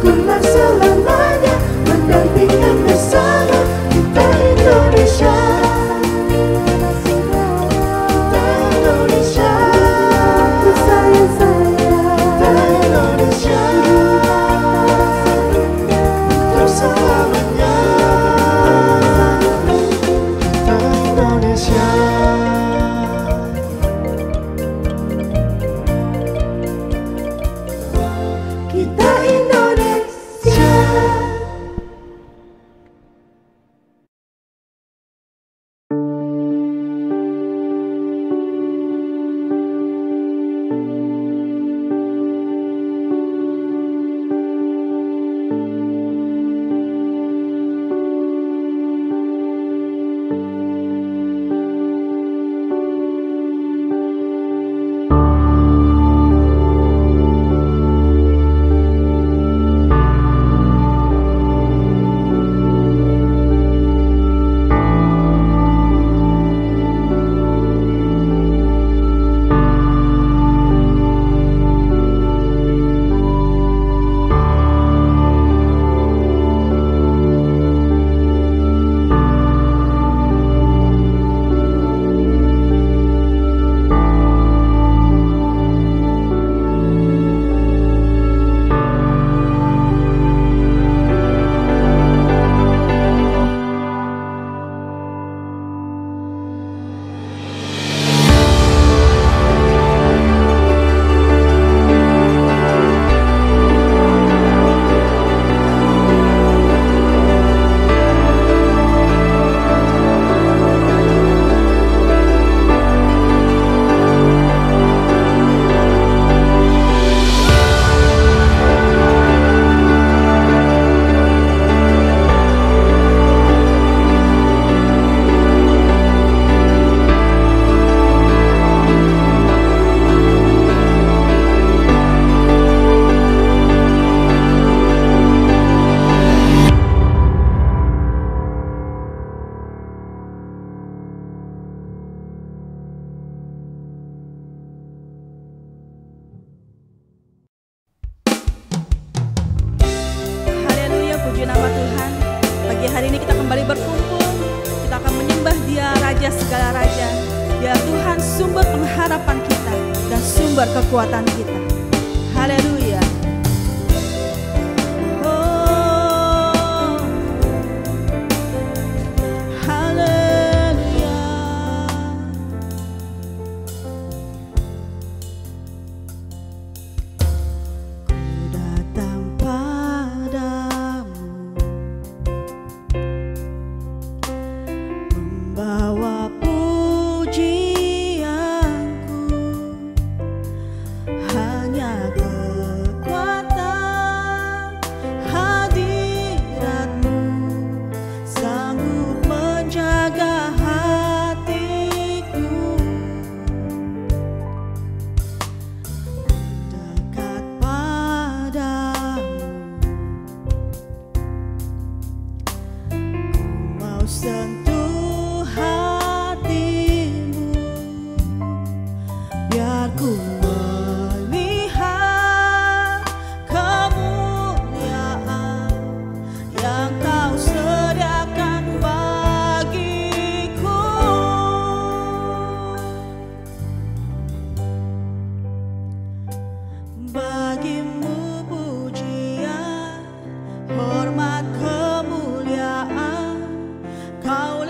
telah selamanya mendampingan bersama kita Indonesia. Indonesia, ku sayang kita Indonesia, untuk selamanya kita Indonesia. Kita Indonesia. Puji nama Tuhan. Pagi hari ini kita kembali berkumpul. Kita akan menyembah Dia, Raja segala raja. Dia Tuhan, sumber pengharapan kita dan sumber kekuatan kita. Haleluya. Oh, haleluya. Ku datang padamu, membawa pujianku, hanya kekuatan hadiratmu sanggup menjaga hatiku. Dekat padamu, ku mau sentuh hatimu, biar ku melihat kemuliaan yang Kau sediakan bagiku. Bagimu pujian, hormat, kemuliaan, Kau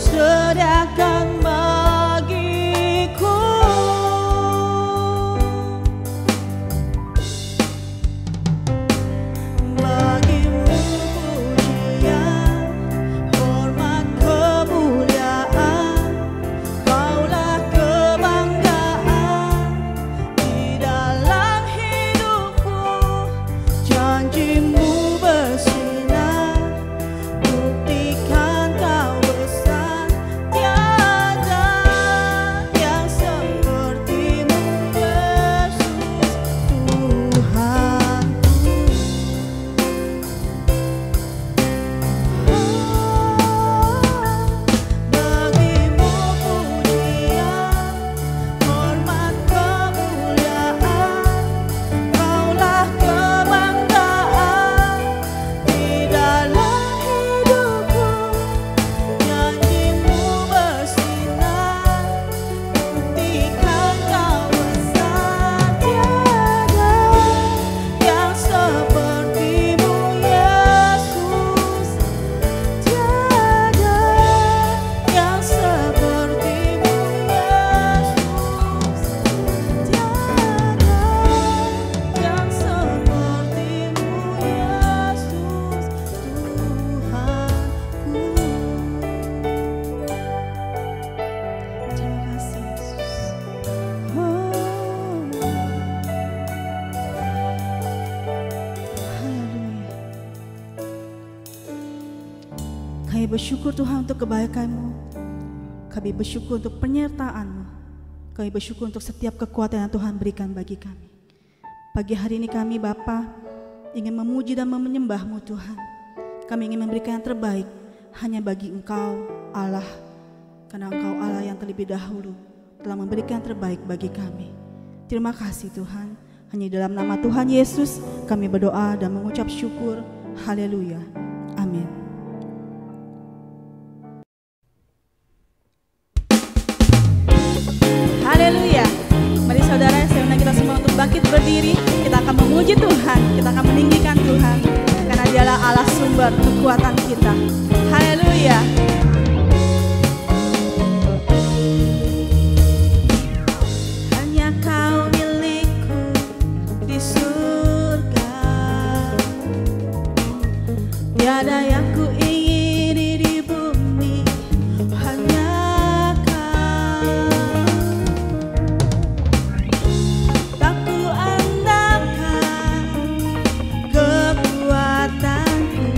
sediakan bagiku. Bagimu pujian, hormat, kemuliaan, Kaulah kebanggaan di dalam hidupku. Janjimu bersinar, buktikan Kau besar. Tiada yang seperti-Mu, Yesus Tuhanku. Bagimu pujian, hormat, kemuliaan, Kaulah kebanggaan di dalam hidupku. Janjimu bersinar, buktikan Kau besar. Tiada yang seperti-Mu, Yesus. Tiada yang seperti-Mu, Yesus. Tiada yang seperti-Mu, Yesus Tuhanku. Terima kasih, Yesus. Haleluya. Kami bersyukur Tuhan untuk kebaikan-Mu. Kami bersyukur untuk penyertaan-Mu. Kami bersyukur untuk setiap kekuatan yang Tuhan berikan bagi kami. Pagi hari ini kami Bapa ingin memuji dan menyembah-Mu Tuhan. Kami ingin memberikan yang terbaik hanya bagi Engkau Allah. Karena Engkau Allah yang terlebih dahulu telah memberikan yang terbaik bagi kami. Terima kasih Tuhan. Hanya di dalam nama Tuhan Yesus kami berdoa dan mengucap syukur. Haleluya. Amin. Haleluya. Mari saudara, saya undang kita semua untuk bangkit berdiri. Kita akan memuji Tuhan, kita akan meninggikan Tuhan, karena Dialah Allah sumber kekuatan kita. Haleluya. Hanya Kau milikku di surga, tiada yang ku ingini di bumi, hanya Kau. Tak ku andalkan kekuatanku,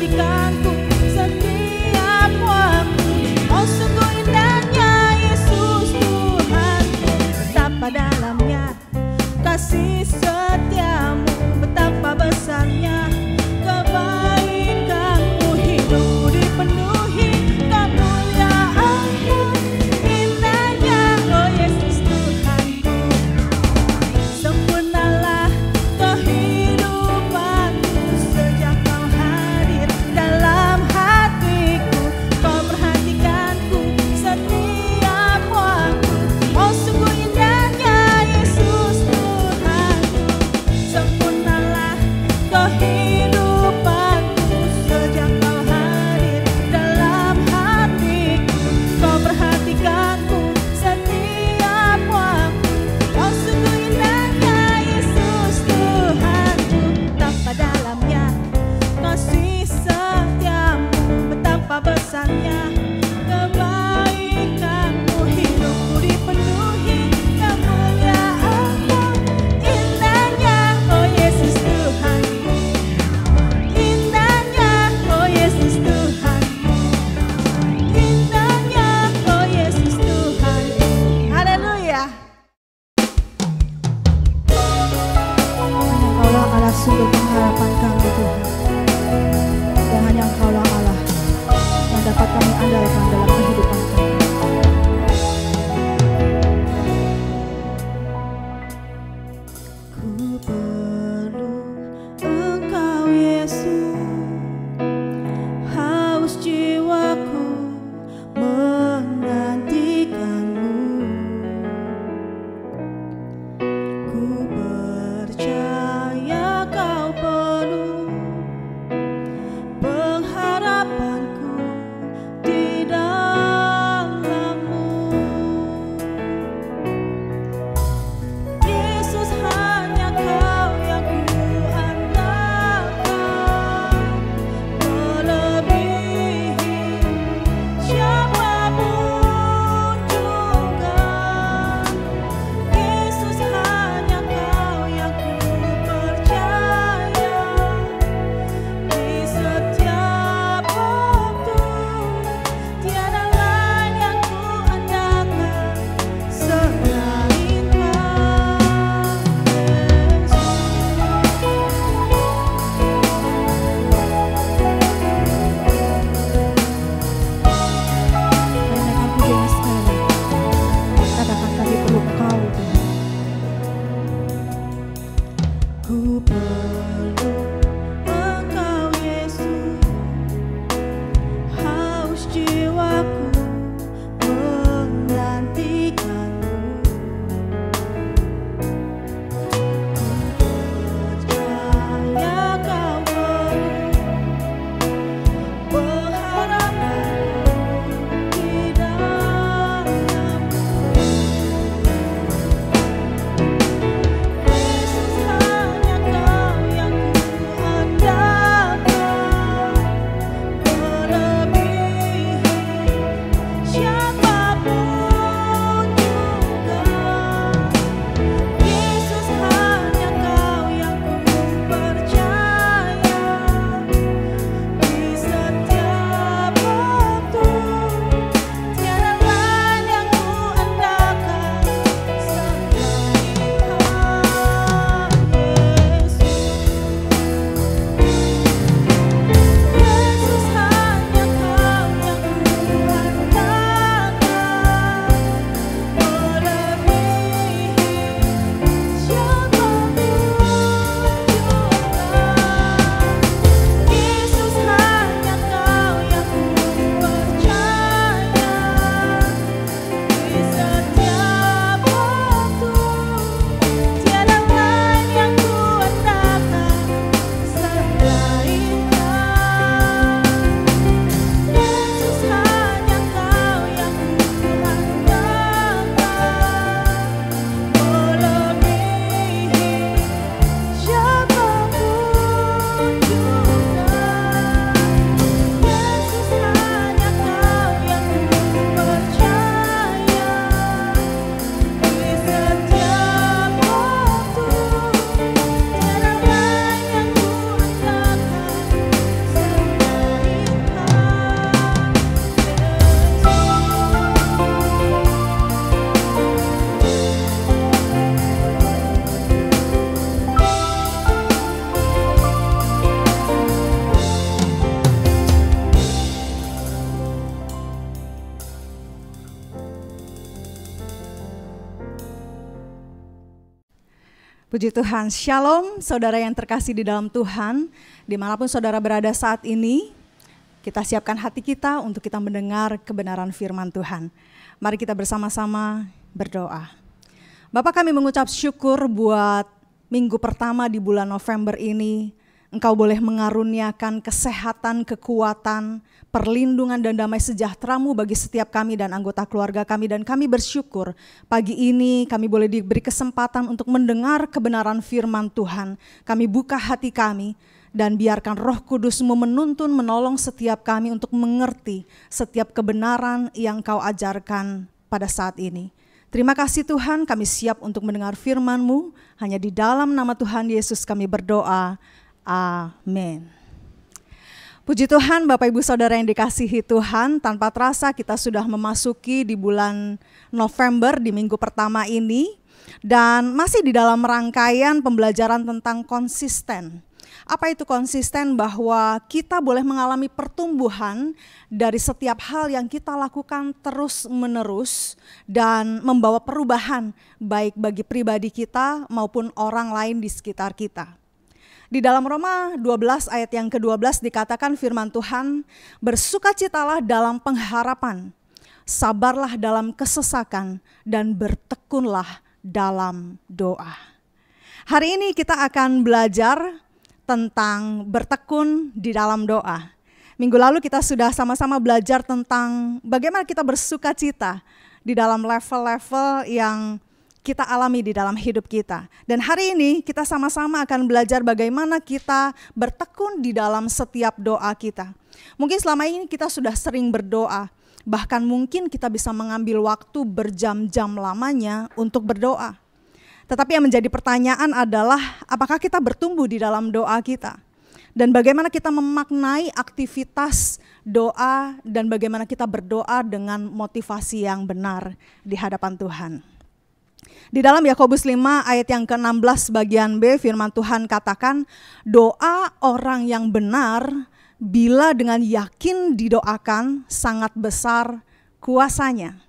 menyanyikanku setiap waktu. Oh sungguh indahnya Yesus Tuhanku, betapa dalamnya kasih setiamu, betapa besarnya kebaikanmu. Hidupku dipenuhi kemuliaan-Mu, indahnya oh Yesus Tuhanku. Sempurnalah kehidupanku sejak Kau hadir dalam Puji Tuhan, Shalom saudara yang terkasih di dalam Tuhan. Dimanapun saudara berada saat ini, kita siapkan hati kita untuk kita mendengar kebenaran firman Tuhan. Mari kita bersama-sama berdoa. Bapa, kami mengucap syukur buat minggu pertama di bulan November ini. Engkau boleh mengaruniakan kesehatan, kekuatan, perlindungan dan damai sejahtera-Mu bagi setiap kami dan anggota keluarga kami. Dan kami bersyukur pagi ini kami boleh diberi kesempatan untuk mendengar kebenaran firman Tuhan. Kami buka hati kami dan biarkan Roh Kudus-Mu menuntun, menolong setiap kami untuk mengerti setiap kebenaran yang Kau ajarkan pada saat ini. Terima kasih Tuhan, kami siap untuk mendengar firman-Mu. Hanya di dalam nama Tuhan Yesus kami berdoa. Amin. Puji Tuhan, Bapak Ibu Saudara yang dikasihi Tuhan, tanpa terasa kita sudah memasuki di bulan November di minggu pertama ini, dan masih di dalam rangkaian pembelajaran tentang konsisten. Apa itu konsisten? Bahwa kita boleh mengalami pertumbuhan dari setiap hal yang kita lakukan terus menerus dan membawa perubahan baik bagi pribadi kita maupun orang lain di sekitar kita. Di dalam Roma 12 ayat yang ke-12 dikatakan firman Tuhan, bersukacitalah dalam pengharapan, sabarlah dalam kesesakan, dan bertekunlah dalam doa. Hari ini kita akan belajar tentang bertekun di dalam doa. Minggu lalu kita sudah sama-sama belajar tentang bagaimana kita bersukacita di dalam level-level yang kita alami di dalam hidup kita. Dan hari ini kita sama-sama akan belajar bagaimana kita bertekun di dalam setiap doa kita. Mungkin selama ini kita sudah sering berdoa, bahkan mungkin kita bisa mengambil waktu berjam-jam lamanya untuk berdoa. Tetapi yang menjadi pertanyaan adalah apakah kita bertumbuh di dalam doa kita? Dan bagaimana kita memaknai aktivitas doa dan bagaimana kita berdoa dengan motivasi yang benar di hadapan Tuhan. Di dalam Yakobus 5 ayat yang ke-16 bagian B, firman Tuhan katakan, doa orang yang benar bila dengan yakin didoakan sangat besar kuasanya.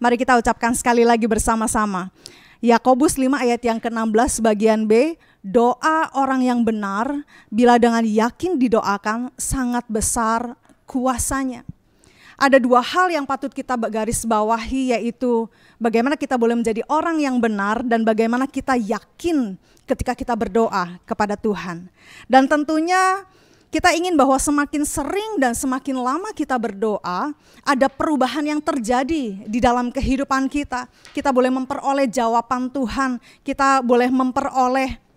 Mari kita ucapkan sekali lagi bersama-sama. Yakobus 5 ayat yang ke-16 bagian B, doa orang yang benar bila dengan yakin didoakan sangat besar kuasanya. Ada dua hal yang patut kita garis bawahi, yaitu bagaimana kita boleh menjadi orang yang benar dan bagaimana kita yakin ketika kita berdoa kepada Tuhan. Dan tentunya kita ingin bahwa semakin sering dan semakin lama kita berdoa, ada perubahan yang terjadi di dalam kehidupan kita. Kita boleh memperoleh jawaban Tuhan, kita boleh memperoleh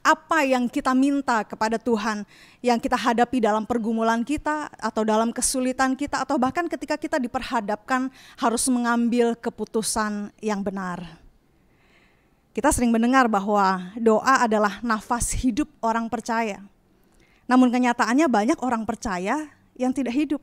apa yang kita minta kepada Tuhan, yang kita hadapi dalam pergumulan kita atau dalam kesulitan kita, atau bahkan ketika kita diperhadapkan harus mengambil keputusan yang benar. Kita sering mendengar bahwa doa adalah nafas hidup orang percaya. Namun kenyataannya banyak orang percaya yang tidak hidup,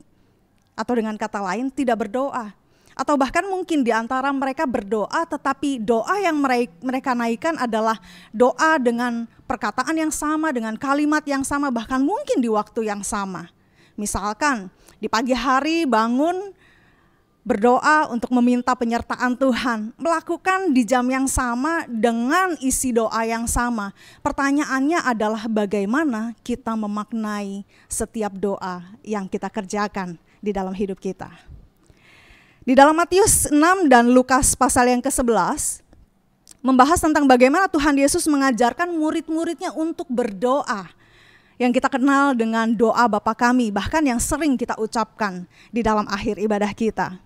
atau dengan kata lain tidak berdoa. Atau bahkan mungkin di antara mereka berdoa, tetapi doa yang mereka naikkan adalah doa dengan perkataan yang sama, dengan kalimat yang sama, bahkan mungkin di waktu yang sama. Misalkan di pagi hari bangun berdoa untuk meminta penyertaan Tuhan, melakukan di jam yang sama dengan isi doa yang sama. Pertanyaannya adalah bagaimana kita memaknai setiap doa yang kita kerjakan di dalam hidup kita. Di dalam Matius 6 dan Lukas pasal yang ke-11 membahas tentang bagaimana Tuhan Yesus mengajarkan murid-muridnya untuk berdoa, yang kita kenal dengan doa Bapa Kami, bahkan yang sering kita ucapkan di dalam akhir ibadah kita.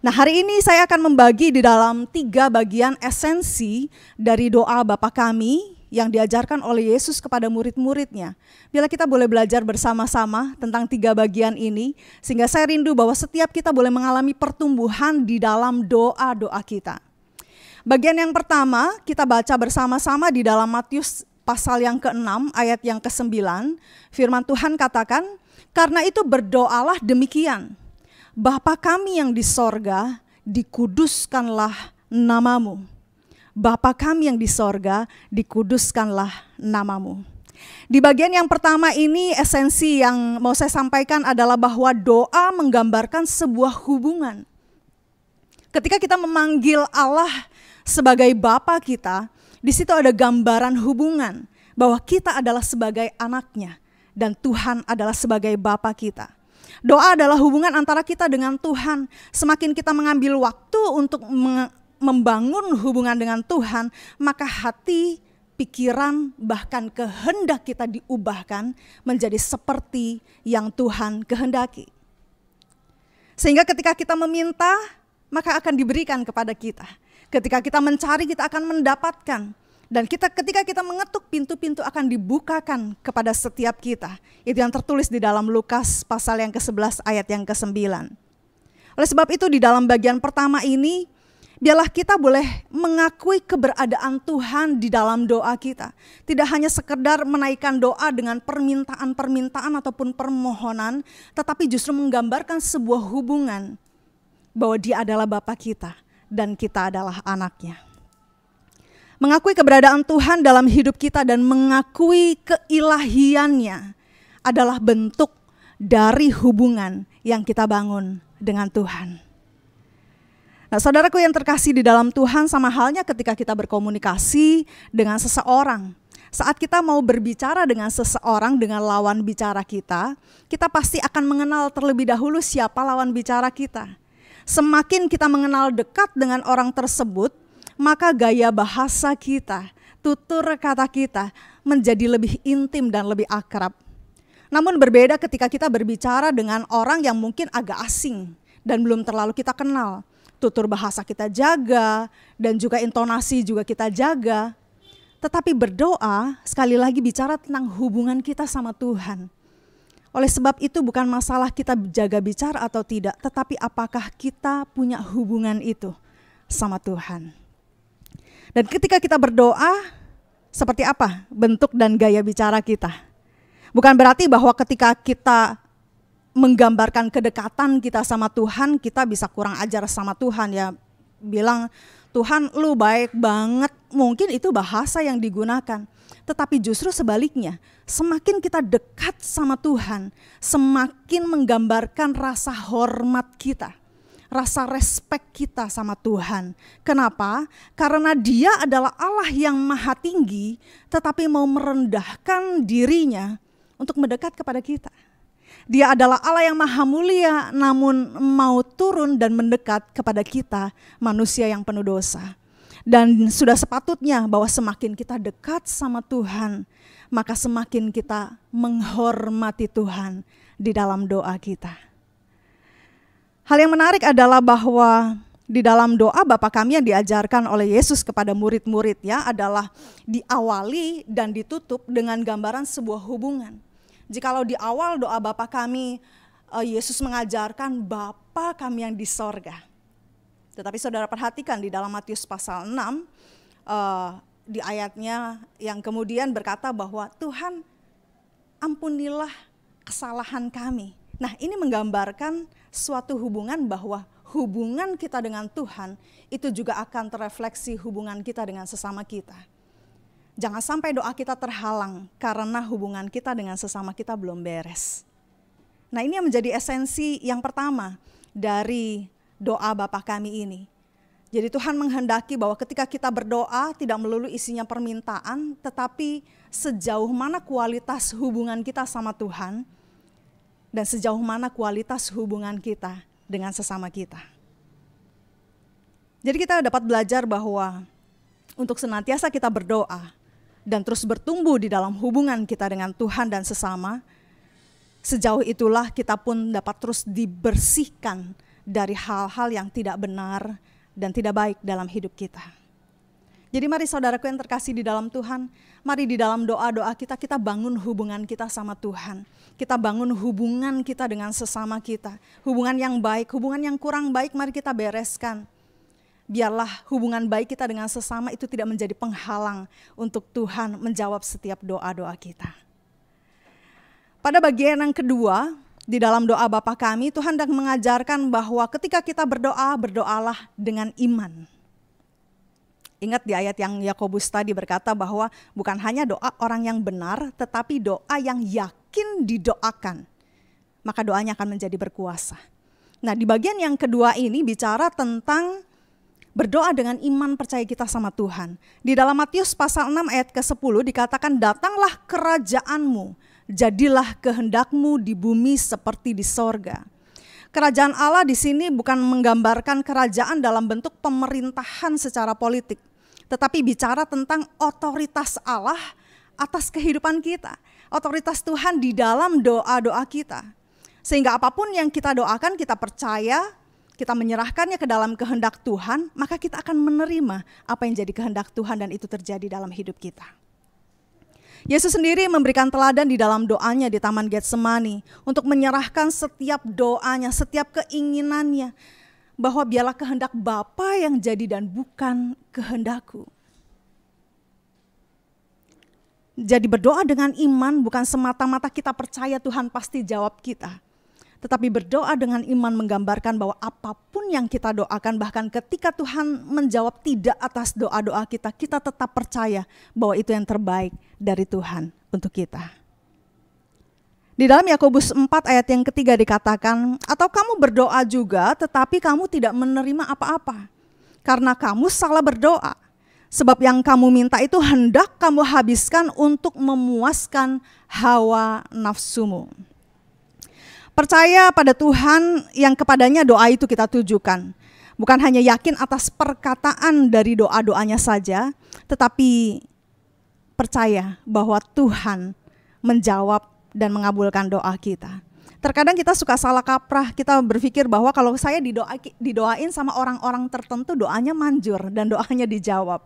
Nah, hari ini saya akan membagi di dalam 3 bagian esensi dari doa Bapa Kami yang diajarkan oleh Yesus kepada murid-muridnya. Bila kita boleh belajar bersama-sama tentang 3 bagian ini, sehingga saya rindu bahwa setiap kita boleh mengalami pertumbuhan di dalam doa-doa kita. Bagian yang pertama kita baca bersama-sama di dalam Matius pasal yang ke-6 ayat yang ke-9. Firman Tuhan katakan, karena itu berdoalah demikian, Bapa kami yang di sorga, dikuduskanlah namamu. Bapa kami yang di sorga, dikuduskanlah namamu. Di bagian yang pertama ini esensi yang mau saya sampaikan adalah bahwa doa menggambarkan sebuah hubungan. Ketika kita memanggil Allah sebagai Bapa kita, Di situ ada gambaran hubungan bahwa kita adalah sebagai anaknya dan Tuhan adalah sebagai Bapa kita. Doa adalah hubungan antara kita dengan Tuhan. Semakin kita mengambil waktu untuk membangun hubungan dengan Tuhan, maka hati, pikiran, bahkan kehendak kita diubahkan menjadi seperti yang Tuhan kehendaki. Sehingga ketika kita meminta, maka akan diberikan kepada kita. Ketika kita mencari, kita akan mendapatkan. Dan ketika kita mengetuk, pintu-pintu akan dibukakan kepada setiap kita. Itu yang tertulis di dalam Lukas pasal yang ke-11 ayat yang ke-9. Oleh sebab itu di dalam bagian pertama ini, biarlah kita boleh mengakui keberadaan Tuhan di dalam doa kita. Tidak hanya sekedar menaikkan doa dengan permintaan-permintaan ataupun permohonan, tetapi justru menggambarkan sebuah hubungan bahwa Dia adalah Bapa kita dan kita adalah anaknya. Mengakui keberadaan Tuhan dalam hidup kita dan mengakui keilahiannya adalah bentuk dari hubungan yang kita bangun dengan Tuhan. Nah, saudaraku yang terkasih di dalam Tuhan, sama halnya ketika kita berkomunikasi dengan seseorang. Saat kita mau berbicara dengan seseorang, dengan lawan bicara kita pasti akan mengenal terlebih dahulu siapa lawan bicara kita. Semakin kita mengenal dekat dengan orang tersebut, maka gaya bahasa kita, tutur kata kita menjadi lebih intim dan lebih akrab. Namun berbeda ketika kita berbicara dengan orang yang mungkin agak asing dan belum terlalu kita kenal. Tutur bahasa kita jaga dan juga intonasi juga kita jaga. Tetapi berdoa sekali lagi bicara tentang hubungan kita sama Tuhan. Oleh sebab itu bukan masalah kita jaga bicara atau tidak, tetapi apakah kita punya hubungan itu sama Tuhan. Dan ketika kita berdoa, seperti apa bentuk dan gaya bicara kita? Bukan berarti bahwa ketika kita menggambarkan kedekatan kita sama Tuhan, kita bisa kurang ajar sama Tuhan ya. Bilang, Tuhan lu baik banget, mungkin itu bahasa yang digunakan. Tetapi justru sebaliknya, semakin kita dekat sama Tuhan, semakin menggambarkan rasa hormat kita. Rasa respek kita sama Tuhan. Kenapa? Karena Dia adalah Allah yang maha tinggi, tetapi mau merendahkan dirinya untuk mendekat kepada kita. Dia adalah Allah yang maha mulia, namun mau turun dan mendekat kepada kita, manusia yang penuh dosa. Dan sudah sepatutnya bahwa semakin kita dekat sama Tuhan, maka semakin kita menghormati Tuhan di dalam doa kita. Hal yang menarik adalah bahwa di dalam doa Bapa kami yang diajarkan oleh Yesus kepada murid-muridnya adalah diawali dan ditutup dengan gambaran sebuah hubungan. Jikalau di awal doa Bapa kami, Yesus mengajarkan Bapa kami yang di sorga. Tetapi saudara perhatikan di dalam Matius pasal 6, di ayatnya yang kemudian berkata bahwa Tuhan ampunilah kesalahan kami. Nah, ini menggambarkan suatu hubungan bahwa hubungan kita dengan Tuhan itu juga akan terefleksi hubungan kita dengan sesama kita. Jangan sampai doa kita terhalang karena hubungan kita dengan sesama kita belum beres. Nah, ini yang menjadi esensi yang pertama dari doa Bapa kami ini. Jadi Tuhan menghendaki bahwa ketika kita berdoa tidak melulu isinya permintaan, tetapi sejauh mana kualitas hubungan kita sama Tuhan dan sejauh mana kualitas hubungan kita dengan sesama kita. Jadi kita dapat belajar bahwa untuk senantiasa kita berdoa dan terus bertumbuh di dalam hubungan kita dengan Tuhan dan sesama, sejauh itulah kita pun dapat terus dibersihkan dari hal-hal yang tidak benar dan tidak baik dalam hidup kita. Jadi mari saudaraku yang terkasih di dalam Tuhan, mari di dalam doa-doa kita bangun hubungan kita sama Tuhan. Kita bangun hubungan kita dengan sesama kita. Hubungan yang baik, hubungan yang kurang baik mari kita bereskan. Biarlah hubungan baik kita dengan sesama itu tidak menjadi penghalang untuk Tuhan menjawab setiap doa-doa kita. Pada bagian yang kedua, di dalam doa Bapa kami, Tuhan hendak mengajarkan bahwa ketika kita berdoa, berdoalah dengan iman. Ingat di ayat yang Yakobus tadi berkata bahwa bukan hanya doa orang yang benar, tetapi doa yang yakin didoakan. Maka doanya akan menjadi berkuasa. Nah, di bagian yang kedua ini bicara tentang Berdoa dengan iman percaya kita sama Tuhan. Di dalam Matius pasal 6 ayat ke-10 dikatakan, datanglah kerajaanmu, jadilah kehendakmu di bumi seperti di sorga. Kerajaan Allah di sini bukan menggambarkan kerajaan dalam bentuk pemerintahan secara politik, tetapi bicara tentang otoritas Allah atas kehidupan kita. Otoritas Tuhan di dalam doa-doa kita. Sehingga apapun yang kita doakan, kita percaya, kita menyerahkannya ke dalam kehendak Tuhan, maka kita akan menerima apa yang jadi kehendak Tuhan dan itu terjadi dalam hidup kita. Yesus sendiri memberikan teladan di dalam doanya di Taman Getsemani untuk menyerahkan setiap doanya, setiap keinginannya, bahwa biarlah kehendak Bapa yang jadi dan bukan kehendakku. Jadi berdoa dengan iman bukan semata-mata kita percaya Tuhan pasti jawab kita. Tetapi berdoa dengan iman menggambarkan bahwa apapun yang kita doakan, bahkan ketika Tuhan menjawab tidak atas doa-doa kita, kita tetap percaya bahwa itu yang terbaik dari Tuhan untuk kita. Di dalam Yakobus 4 ayat yang ketiga dikatakan, atau kamu berdoa juga tetapi kamu tidak menerima apa-apa, karena kamu salah berdoa. Sebab yang kamu minta itu hendak kamu habiskan untuk memuaskan hawa nafsumu. Percaya pada Tuhan yang kepadanya doa itu kita tujukan. Bukan hanya yakin atas perkataan dari doa-doanya saja, tetapi percaya bahwa Tuhan menjawab dan mengabulkan doa kita. Terkadang kita suka salah kaprah, kita berpikir bahwa kalau saya didoain sama orang-orang tertentu doanya manjur dan doanya dijawab.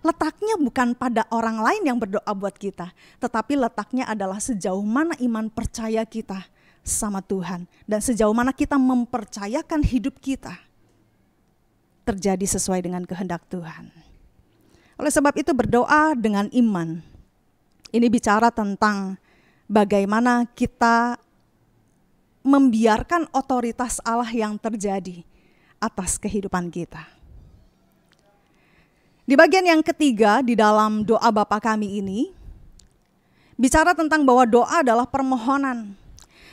Letaknya bukan pada orang lain yang berdoa buat kita, tetapi letaknya adalah sejauh mana iman percaya kita sama Tuhan dan sejauh mana kita mempercayakan hidup kita terjadi sesuai dengan kehendak Tuhan. Oleh sebab itu berdoa dengan iman. Ini bicara tentang bagaimana kita membiarkan otoritas Allah yang terjadi atas kehidupan kita. Di bagian yang ketiga di dalam doa Bapa kami ini bicara tentang bahwa doa adalah permohonan.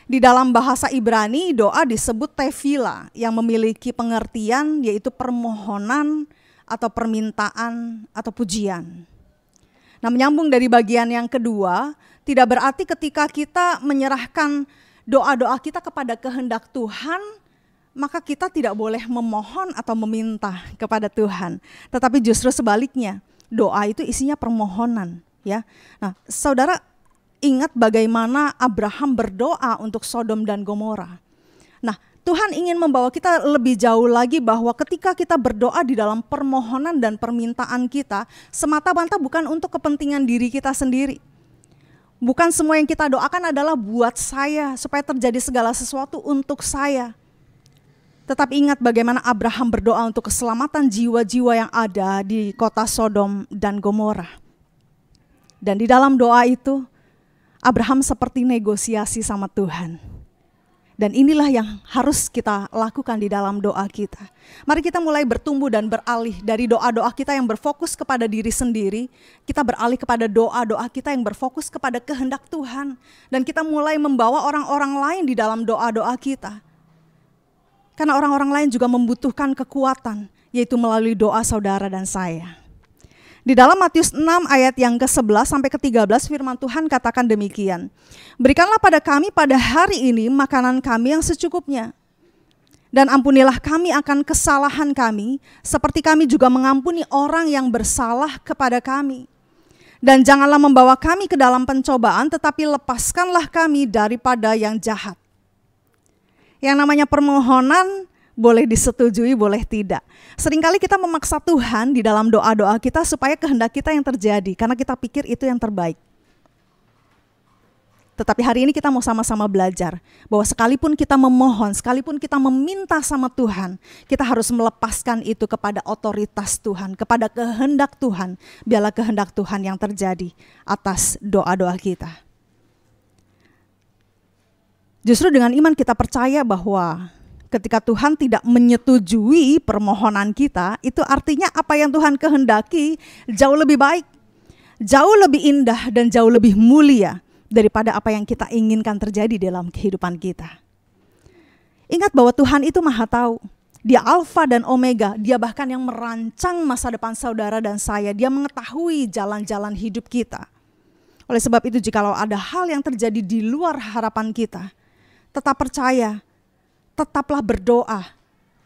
Di dalam bahasa Ibrani doa disebut tefila yang memiliki pengertian yaitu permohonan atau permintaan atau pujian. Nah, menyambung dari bagian yang kedua, tidak berarti ketika kita menyerahkan doa-doa kita kepada kehendak Tuhan, maka kita tidak boleh memohon atau meminta kepada Tuhan. Tetapi justru sebaliknya, doa itu isinya permohonan, ya. Nah, saudara ingat bagaimana Abraham berdoa untuk Sodom dan Gomora. Nah, Tuhan ingin membawa kita lebih jauh lagi bahwa ketika kita berdoa di dalam permohonan dan permintaan kita, semata-mata bukan untuk kepentingan diri kita sendiri. Bukan semua yang kita doakan adalah buat saya, supaya terjadi segala sesuatu untuk saya. Tetapi ingat bagaimana Abraham berdoa untuk keselamatan jiwa-jiwa yang ada di kota Sodom dan Gomora. Dan di dalam doa itu, Abraham seperti negosiasi sama Tuhan. Dan inilah yang harus kita lakukan di dalam doa kita. Mari kita mulai bertumbuh dan beralih dari doa-doa kita yang berfokus kepada diri sendiri. Kita beralih kepada doa-doa kita yang berfokus kepada kehendak Tuhan. Dan kita mulai membawa orang-orang lain di dalam doa-doa kita. Karena orang-orang lain juga membutuhkan kekuatan, yaitu melalui doa saudara dan saya. Di dalam Matius 6 ayat yang ke-11 sampai ke-13 firman Tuhan katakan demikian. Berikanlah pada kami pada hari ini makanan kami yang secukupnya. Dan ampunilah kami akan kesalahan kami, seperti kami juga mengampuni orang yang bersalah kepada kami. Dan janganlah membawa kami ke dalam pencobaan, tetapi lepaskanlah kami daripada yang jahat. Yang namanya permohonan boleh disetujui, boleh tidak. Seringkali kita memaksa Tuhan di dalam doa-doa kita supaya kehendak kita yang terjadi, karena kita pikir itu yang terbaik. Tetapi hari ini kita mau sama-sama belajar bahwa sekalipun kita memohon, sekalipun kita meminta sama Tuhan, kita harus melepaskan itu kepada otoritas Tuhan, kepada kehendak Tuhan. Biarlah kehendak Tuhan yang terjadi atas doa-doa kita. Justru dengan iman kita percaya bahwa ketika Tuhan tidak menyetujui permohonan kita, itu artinya apa yang Tuhan kehendaki jauh lebih baik, jauh lebih indah dan jauh lebih mulia daripada apa yang kita inginkan terjadi dalam kehidupan kita. Ingat bahwa Tuhan itu Maha Tahu. Dia Alfa dan Omega, dia bahkan yang merancang masa depan saudara dan saya. Dia mengetahui jalan-jalan hidup kita. Oleh sebab itu jikalau ada hal yang terjadi di luar harapan kita, tetap percaya, tetaplah berdoa.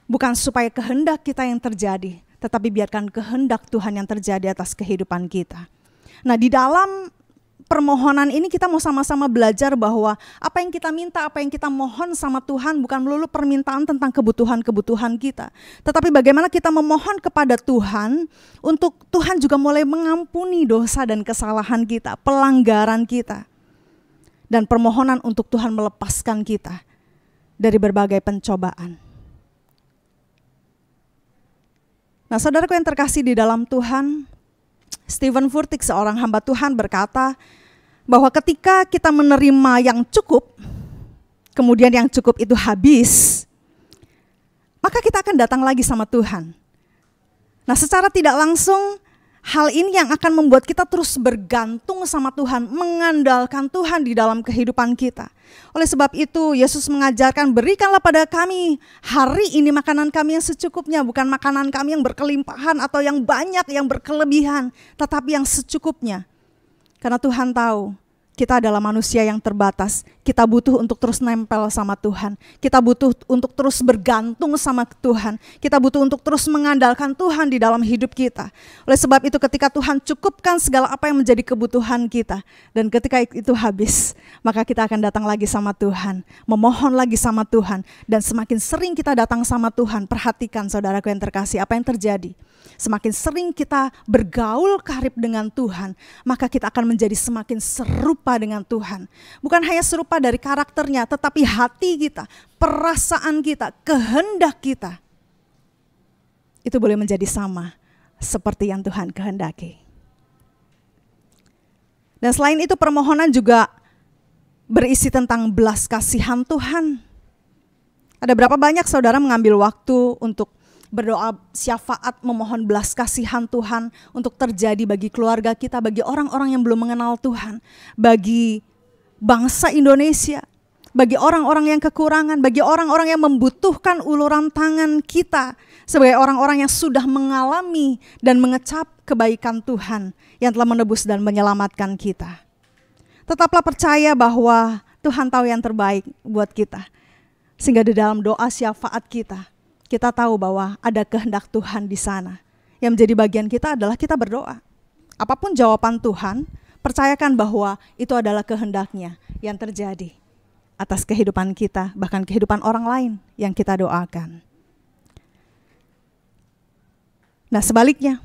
Bukan supaya kehendak kita yang terjadi, tetapi biarkan kehendak Tuhan yang terjadi atas kehidupan kita. Nah, di dalam permohonan ini kita mau sama-sama belajar bahwa apa yang kita minta, apa yang kita mohon sama Tuhan bukan melulu permintaan tentang kebutuhan-kebutuhan kita. Tetapi bagaimana kita memohon kepada Tuhan untuk Tuhan juga mulai mengampuni dosa dan kesalahan kita, pelanggaran kita. Dan permohonan untuk Tuhan melepaskan kita dari berbagai pencobaan. Nah, saudaraku yang terkasih di dalam Tuhan, Stephen Furtick, seorang hamba Tuhan, berkata bahwa ketika kita menerima yang cukup, kemudian yang cukup itu habis, maka kita akan datang lagi sama Tuhan. Nah, secara tidak langsung, hal ini yang akan membuat kita terus bergantung sama Tuhan, mengandalkan Tuhan di dalam kehidupan kita. Oleh sebab itu, Yesus mengajarkan, berikanlah pada kami hari ini makanan kami yang secukupnya, bukan makanan kami yang berkelimpahan atau yang banyak, yang berkelebihan, tetapi yang secukupnya. Karena Tuhan tahu, kita adalah manusia yang terbatas. Kita butuh untuk terus nempel sama Tuhan. Kita butuh untuk terus bergantung sama Tuhan. Kita butuh untuk terus mengandalkan Tuhan di dalam hidup kita. Oleh sebab itu ketika Tuhan cukupkan segala apa yang menjadi kebutuhan kita, dan ketika itu habis, maka kita akan datang lagi sama Tuhan, memohon lagi sama Tuhan. Dan semakin sering kita datang sama Tuhan, perhatikan saudaraku yang terkasih, apa yang terjadi? Semakin sering kita bergaul karib dengan Tuhan, maka kita akan menjadi semakin serupa dengan Tuhan. Bukan hanya serupa dari karakternya, tetapi hati kita, perasaan kita, kehendak kita, itu boleh menjadi sama seperti yang Tuhan kehendaki. Dan selain itu permohonan juga berisi tentang belas kasihan Tuhan. Ada berapa banyak saudara mengambil waktu untuk berdoa syafaat, memohon belas kasihan Tuhan untuk terjadi bagi keluarga kita, bagi orang-orang yang belum mengenal Tuhan, bagi bangsa Indonesia, bagi orang-orang yang kekurangan, bagi orang-orang yang membutuhkan uluran tangan kita, sebagai orang-orang yang sudah mengalami dan mengecap kebaikan Tuhan yang telah menebus dan menyelamatkan kita. Tetaplah percaya bahwa Tuhan tahu yang terbaik buat kita, sehingga di dalam doa syafaat kita tahu bahwa ada kehendak Tuhan di sana. Yang menjadi bagian kita adalah kita berdoa. Apapun jawaban Tuhan, percayakan bahwa itu adalah kehendaknya yang terjadi atas kehidupan kita, bahkan kehidupan orang lain yang kita doakan. Nah, sebaliknya,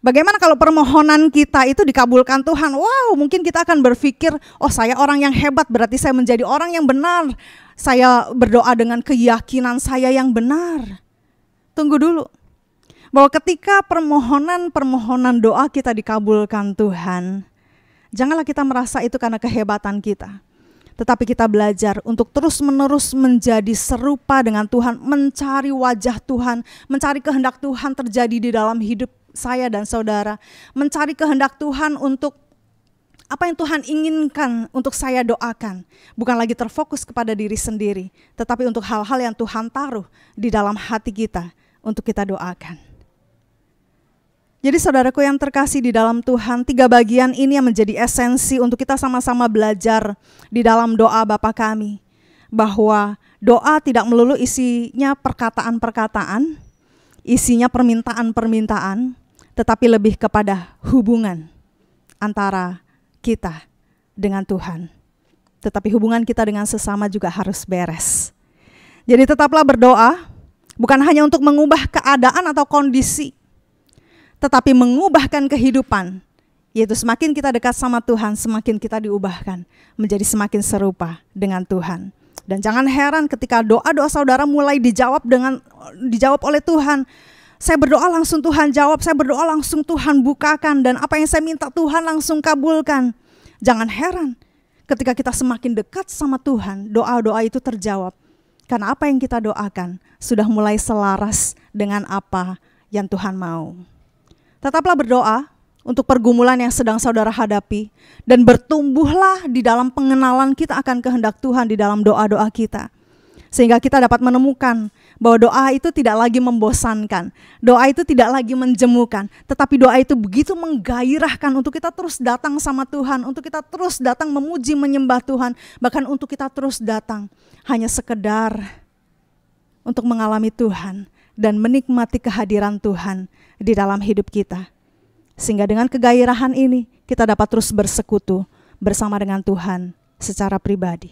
bagaimana kalau permohonan kita itu dikabulkan Tuhan? Wow, mungkin kita akan berpikir, oh saya orang yang hebat, berarti saya menjadi orang yang benar. Saya berdoa dengan keyakinan saya yang benar. Tunggu dulu, bahwa ketika permohonan doa kita dikabulkan Tuhan, janganlah kita merasa itu karena kehebatan kita. Tetapi kita belajar untuk terus-menerus menjadi serupa dengan Tuhan, mencari wajah Tuhan, mencari kehendak Tuhan terjadi di dalam hidup saya dan saudara. Mencari kehendak Tuhan untuk apa yang Tuhan inginkan untuk saya doakan. Bukan lagi terfokus kepada diri sendiri, tetapi untuk hal-hal yang Tuhan taruh di dalam hati kita untuk kita doakan. Jadi saudaraku yang terkasih di dalam Tuhan, 3 bagian ini yang menjadi esensi untuk kita sama-sama belajar di dalam doa Bapa kami. Bahwa doa tidak melulu isinya perkataan-perkataan, isinya permintaan-permintaan, tetapi lebih kepada hubungan antara kita dengan Tuhan. Tetapi hubungan kita dengan sesama juga harus beres. Jadi tetaplah berdoa, bukan hanya untuk mengubah keadaan atau kondisi, tetapi mengubahkan kehidupan. Yaitu semakin kita dekat sama Tuhan, semakin kita diubahkan menjadi semakin serupa dengan Tuhan. Dan jangan heran ketika doa-doa saudara mulai dijawab oleh Tuhan. Saya berdoa langsung Tuhan jawab, saya berdoa langsung Tuhan bukakan, dan apa yang saya minta Tuhan langsung kabulkan. Jangan heran ketika kita semakin dekat sama Tuhan, doa-doa itu terjawab. Karena apa yang kita doakan sudah mulai selaras dengan apa yang Tuhan mau. Tetaplah berdoa untuk pergumulan yang sedang saudara hadapi, dan bertumbuhlah di dalam pengenalan kita akan kehendak Tuhan di dalam doa-doa kita. Sehingga kita dapat menemukan bahwa doa itu tidak lagi membosankan, doa itu tidak lagi menjemukan, tetapi doa itu begitu menggairahkan untuk kita terus datang sama Tuhan, untuk kita terus datang memuji menyembah Tuhan, bahkan untuk kita terus datang hanya sekedar untuk mengalami Tuhan dan menikmati kehadiran Tuhan di dalam hidup kita. Sehingga dengan kegairahan ini kita dapat terus bersekutu bersama dengan Tuhan secara pribadi.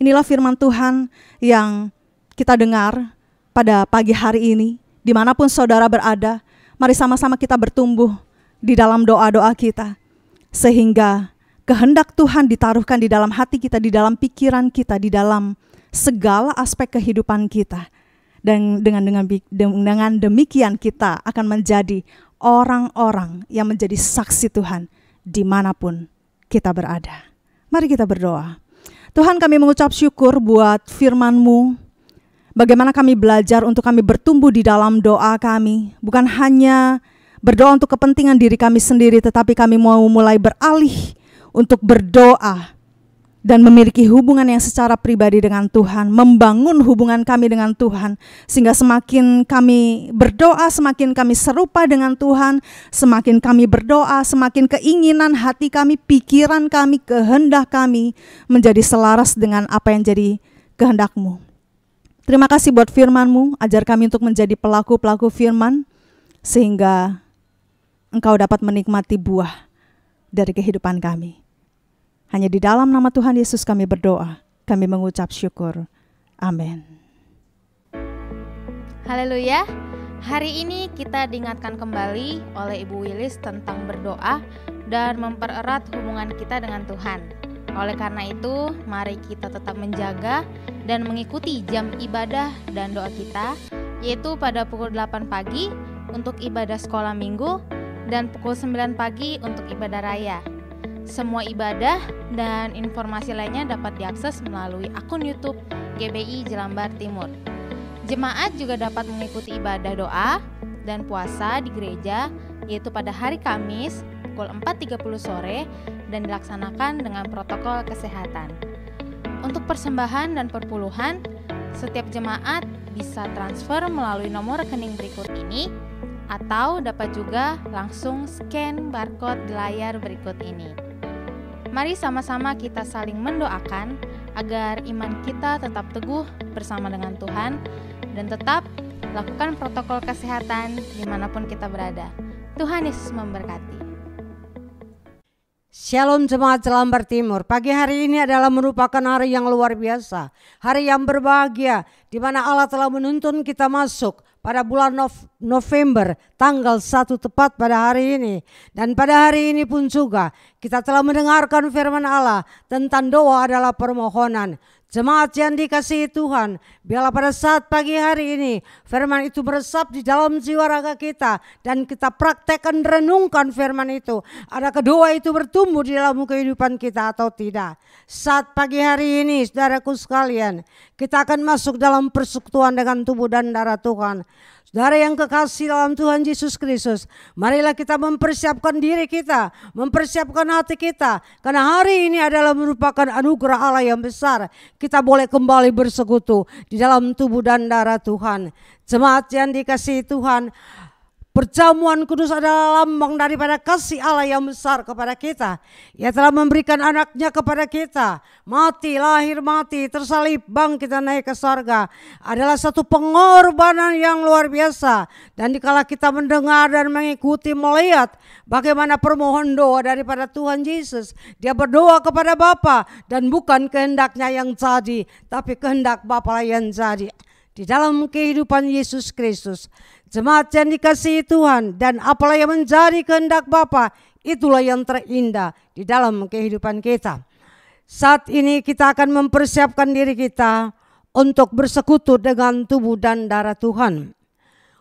Inilah firman Tuhan yang kita dengar pada pagi hari ini. Dimanapun saudara berada, mari sama-sama kita bertumbuh di dalam doa-doa kita. Sehingga kehendak Tuhan ditaruhkan di dalam hati kita, di dalam pikiran kita, di dalam segala aspek kehidupan kita. Dan dengan demikian kita akan menjadi orang-orang yang menjadi saksi Tuhan dimanapun kita berada. Mari kita berdoa. Tuhan, kami mengucap syukur buat firman-Mu. Bagaimana kami belajar untuk kami bertumbuh di dalam doa kami. Bukan hanya berdoa untuk kepentingan diri kami sendiri, tetapi kami mau mulai beralih untuk berdoa dan memiliki hubungan yang secara pribadi dengan Tuhan, membangun hubungan kami dengan Tuhan, sehingga semakin kami berdoa, semakin kami serupa dengan Tuhan, semakin kami berdoa, semakin keinginan hati kami, pikiran kami, kehendak kami menjadi selaras dengan apa yang jadi kehendak-Mu. Terima kasih buat firman-Mu, ajar kami untuk menjadi pelaku-pelaku firman, sehingga Engkau dapat menikmati buah dari kehidupan kami. Hanya di dalam nama Tuhan Yesus kami berdoa, kami mengucap syukur. Amin. Haleluya. Hari ini kita diingatkan kembali oleh Ibu Wilis tentang berdoa dan mempererat hubungan kita dengan Tuhan. Oleh karena itu, mari kita tetap menjaga dan mengikuti jam ibadah dan doa kita, yaitu pada pukul 8 pagi untuk ibadah sekolah minggu dan pukul 9 pagi untuk ibadah raya. Semua ibadah dan informasi lainnya dapat diakses melalui akun YouTube GBI Jelambar Timur. Jemaat juga dapat mengikuti ibadah doa dan puasa di gereja, yaitu pada hari Kamis pukul 4.30 sore dan dilaksanakan dengan protokol kesehatan. Untuk persembahan dan perpuluhan, setiap jemaat bisa transfer melalui nomor rekening berikut ini, atau dapat juga langsung scan barcode di layar berikut ini. Mari sama-sama kita saling mendoakan agar iman kita tetap teguh bersama dengan Tuhan dan tetap lakukan protokol kesehatan dimanapun kita berada. Tuhan Yesus memberkati. Shalom jemaat Jelambar Timur. Pagi hari ini adalah merupakan hari yang luar biasa, hari yang berbahagia, di mana Allah telah menuntun kita masuk pada bulan November tanggal 1 tepat pada hari ini. Dan pada hari ini pun juga kita telah mendengarkan firman Allah tentang doa adalah permohonan. Jemaat yang dikasihi Tuhan, biarlah pada saat pagi hari ini firman itu meresap di dalam jiwa raga kita dan kita praktekkan, renungkan firman itu. Adakah doa itu bertumbuh di dalam kehidupan kita atau tidak? Saat pagi hari ini saudaraku sekalian, kita akan masuk dalam persekutuan dengan tubuh dan darah Tuhan. Saudara yang kekasih dalam Tuhan Yesus Kristus, marilah kita mempersiapkan diri kita, mempersiapkan hati kita, karena hari ini adalah merupakan anugerah Allah yang besar. Kita boleh kembali bersekutu di dalam tubuh dan darah Tuhan. Jemaat yang dikasihi Tuhan, perjamuan kudus adalah lambang daripada kasih Allah yang besar kepada kita. Ia telah memberikan anaknya kepada kita. Mati, lahir mati, tersalib, bangkit dan naik ke sorga. Adalah satu pengorbanan yang luar biasa. Dan dikala kita mendengar dan mengikuti, melihat bagaimana permohon doa daripada Tuhan Yesus. Dia berdoa kepada Bapa dan bukan kehendaknya yang jadi, tapi kehendak Bapa yang jadi. Di dalam kehidupan Yesus Kristus, jemaat yang dikasihi Tuhan, dan apalah yang menjadi kehendak Bapa, itulah yang terindah di dalam kehidupan kita. Saat ini kita akan mempersiapkan diri kita untuk bersekutu dengan tubuh dan darah Tuhan.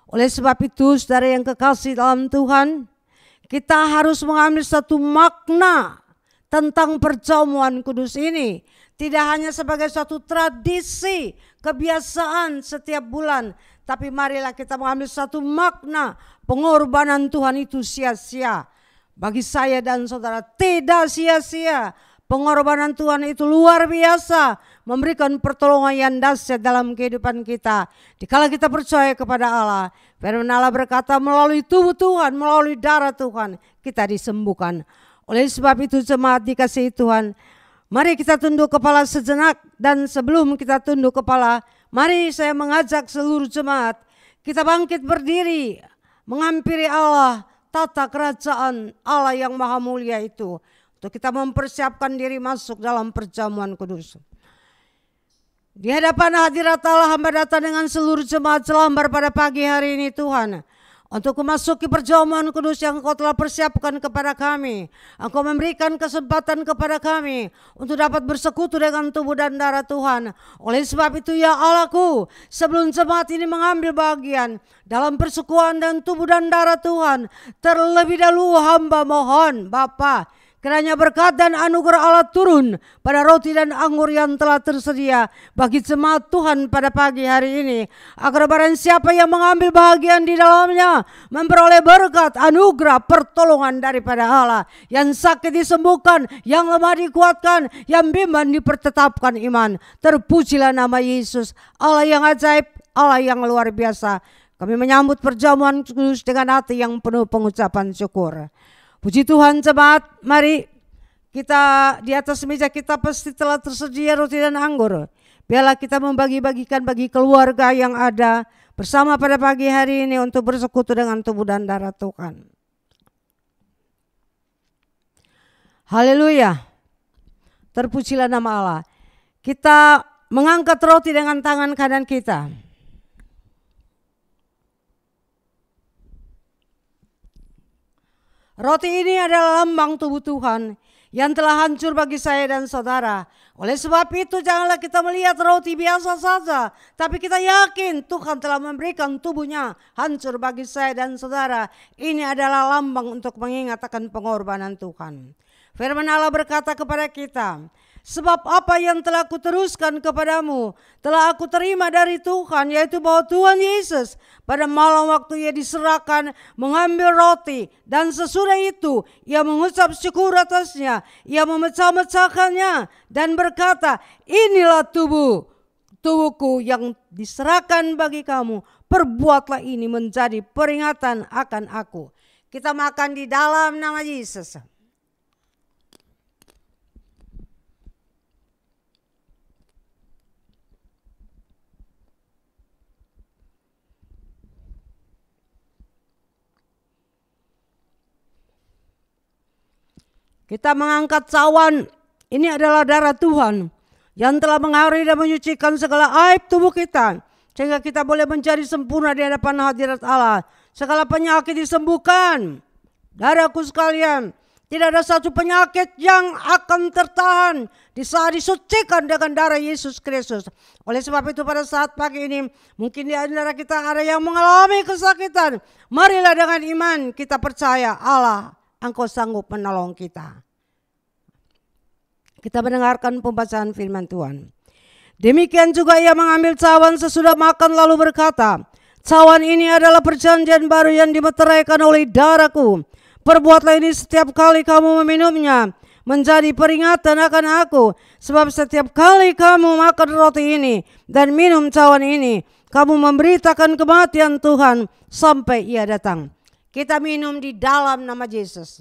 Oleh sebab itu, saudara yang kekasih dalam Tuhan, kita harus mengambil satu makna tentang perjamuan kudus ini. Tidak hanya sebagai suatu tradisi, kebiasaan setiap bulan, tapi marilah kita mengambil satu makna. Pengorbanan Tuhan itu sia-sia. Bagi saya dan saudara tidak sia-sia. Pengorbanan Tuhan itu luar biasa, memberikan pertolongan yang dahsyat dalam kehidupan kita. Dikala kita percaya kepada Allah, firman Allah berkata melalui tubuh Tuhan, melalui darah Tuhan, kita disembuhkan. Oleh sebab itu jemaat dikasihi Tuhan, mari kita tunduk kepala sejenak, dan sebelum kita tunduk kepala, mari saya mengajak seluruh jemaat, kita bangkit berdiri, menghampiri Allah, tata kerajaan Allah yang maha mulia itu. Untuk kita mempersiapkan diri masuk dalam perjamuan kudus. Di hadapan hadirat Allah hamba datang dengan seluruh jemaat Jelambar pada pagi hari ini Tuhan. Untuk memasuki perjamuan kudus yang Engkau telah persiapkan kepada kami. Engkau memberikan kesempatan kepada kami untuk dapat bersekutu dengan tubuh dan darah Tuhan. Oleh sebab itu ya Allahku, sebelum jemaat ini mengambil bagian dalam persekutuan dan tubuh dan darah Tuhan, terlebih dahulu hamba mohon Bapa, kiranya berkat dan anugerah Allah turun pada roti dan anggur yang telah tersedia bagi jemaat Tuhan pada pagi hari ini. Agar barang siapa yang mengambil bahagian di dalamnya memperoleh berkat, anugerah, pertolongan daripada Allah. Yang sakit disembuhkan, yang lemah dikuatkan, yang bimbang dipertetapkan iman. Terpujilah nama Yesus, Allah yang ajaib, Allah yang luar biasa. Kami menyambut perjamuan kudus dengan hati yang penuh pengucapan syukur. Puji Tuhan jemaat, mari kita di atas meja kita pasti telah tersedia roti dan anggur. Biarlah kita membagi-bagikan bagi keluarga yang ada bersama pada pagi hari ini untuk bersekutu dengan tubuh dan darah Tuhan. Haleluya. Terpujilah nama Allah. Kita mengangkat roti dengan tangan kanan kita. Roti ini adalah lambang tubuh Tuhan yang telah hancur bagi saya dan saudara. Oleh sebab itu janganlah kita melihat roti biasa saja, tapi kita yakin Tuhan telah memberikan tubuhnya hancur bagi saya dan saudara. Ini adalah lambang untuk mengingat akan pengorbanan Tuhan. Firman Allah berkata kepada kita, sebab apa yang telah aku teruskan kepadamu telah aku terima dari Tuhan, yaitu bahwa Tuhan Yesus pada malam waktu ia diserahkan mengambil roti, dan sesudah itu ia mengucap syukur atasnya, ia memecah-mecahkannya dan berkata, inilah tubuhku yang diserahkan bagi kamu, perbuatlah ini menjadi peringatan akan aku. Kita makan di dalam nama Yesus. Kita mengangkat cawan, ini adalah darah Tuhan yang telah mengairi dan menyucikan segala aib tubuh kita, sehingga kita boleh menjadi sempurna di hadapan hadirat Allah. Segala penyakit disembuhkan. Darahku sekalian, tidak ada satu penyakit yang akan tertahan di saat disucikan dengan darah Yesus Kristus. Oleh sebab itu pada saat pagi ini, mungkin di antara kita ada yang mengalami kesakitan. Marilah dengan iman kita percaya Allah, Engkau sanggup menolong kita. Kita mendengarkan pembacaan firman Tuhan. Demikian juga ia mengambil cawan sesudah makan lalu berkata, cawan ini adalah perjanjian baru yang dimeteraikan oleh darahku. Perbuatlah ini setiap kali kamu meminumnya, menjadi peringatan akan aku. Sebab setiap kali kamu makan roti ini dan minum cawan ini, kamu memberitakan kematian Tuhan sampai ia datang. Kita minum di dalam nama Yesus.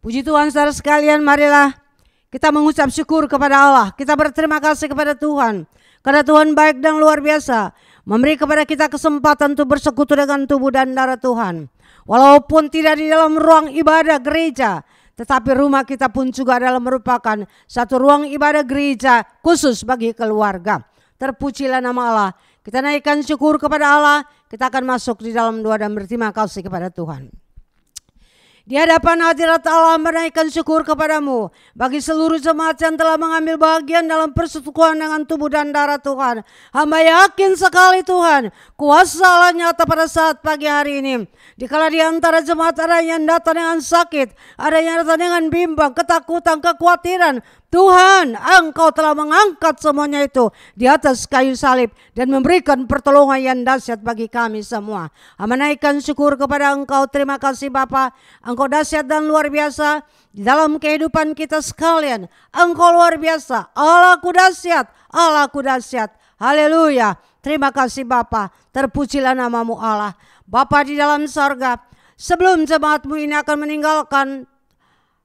Puji Tuhan saudara sekalian, marilah kita mengucap syukur kepada Allah. Kita berterima kasih kepada Tuhan. Karena Tuhan baik dan luar biasa, memberi kepada kita kesempatan untuk bersekutu dengan tubuh dan darah Tuhan. Walaupun tidak di dalam ruang ibadah gereja, tetapi rumah kita pun juga adalah merupakan satu ruang ibadah gereja khusus bagi keluarga. Terpujilah nama Allah. Kita naikkan syukur kepada Allah. Kita akan masuk di dalam doa dan berterima kasih kepada Tuhan. Di hadapan hadirat Allah menaikkan syukur kepadamu bagi seluruh jemaat yang telah mengambil bagian dalam persekutuan dengan tubuh dan darah Tuhan. Hamba yakin sekali Tuhan, kuasa Allah nyata pada saat pagi hari ini. Dikala di antara jemaat ada yang datang dengan sakit, ada yang datang dengan bimbang, ketakutan, kekhawatiran, Tuhan, Engkau telah mengangkat semuanya itu di atas kayu salib dan memberikan pertolongan yang dahsyat bagi kami semua. Menaikkan syukur kepada Engkau. Terima kasih Bapa, Engkau dahsyat dan luar biasa di dalam kehidupan kita sekalian. Engkau luar biasa, Allahku dahsyat, Allahku dahsyat. Haleluya. Terima kasih Bapa, terpujilah namamu Allah. Bapa di dalam sorga, sebelum jemaatmu ini akan meninggalkan,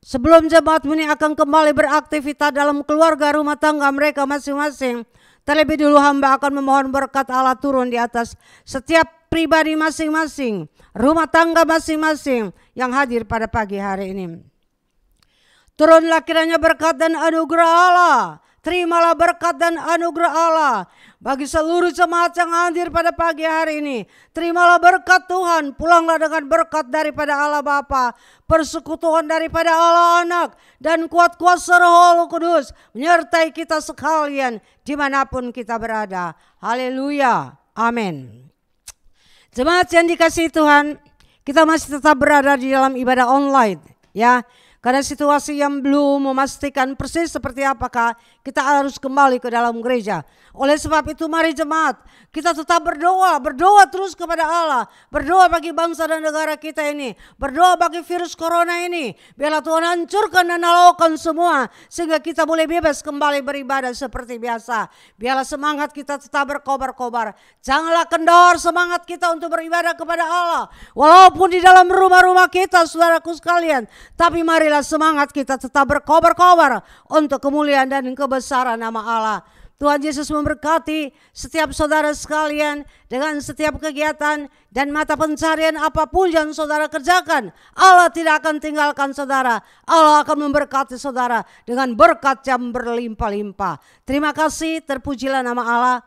sebelum jemaatmu ini akan kembali beraktivitas dalam keluarga rumah tangga mereka masing-masing, terlebih dulu hamba akan memohon berkat Allah turun di atas setiap pribadi masing-masing, rumah tangga masing-masing yang hadir pada pagi hari ini. Turunlah kiranya berkat dan anugerah Allah. Terimalah berkat dan anugerah Allah bagi seluruh jemaat yang hadir pada pagi hari ini. Terimalah berkat Tuhan, pulanglah dengan berkat daripada Allah Bapa, persekutuan daripada Allah Anak, dan kuat kuasa Roh Kudus menyertai kita sekalian dimanapun kita berada. Haleluya, amin. Jemaat yang dikasihi Tuhan, kita masih tetap berada di dalam ibadah online, ya. Karena situasi yang belum memastikan persis seperti apakah kita harus kembali ke dalam gereja. Oleh sebab itu mari jemaat, kita tetap berdoa terus kepada Allah. Berdoa bagi bangsa dan negara kita ini. Berdoa bagi virus corona ini. Biarlah Tuhan hancurkan dan halaukan semua, sehingga kita boleh bebas kembali beribadah seperti biasa. Biarlah semangat kita tetap berkobar-kobar. Janganlah kendor semangat kita untuk beribadah kepada Allah. Walaupun di dalam rumah-rumah kita, saudaraku sekalian. Tapi marilah semangat kita tetap berkobar-kobar untuk kemuliaan dan kebesaran nama Allah. Tuhan Yesus memberkati setiap saudara sekalian dengan setiap kegiatan dan mata pencarian apapun yang saudara kerjakan. Allah tidak akan tinggalkan saudara. Allah akan memberkati saudara dengan berkat yang berlimpah-limpah. Terima kasih, terpujilah nama Allah.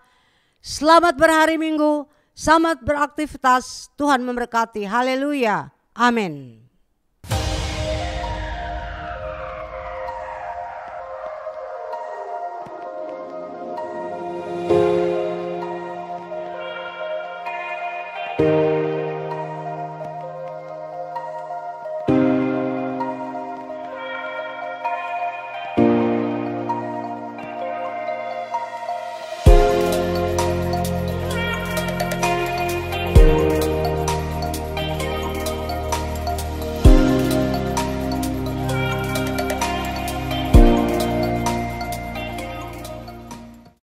Selamat berhari Minggu, selamat beraktivitas. Tuhan memberkati. Haleluya. Amin.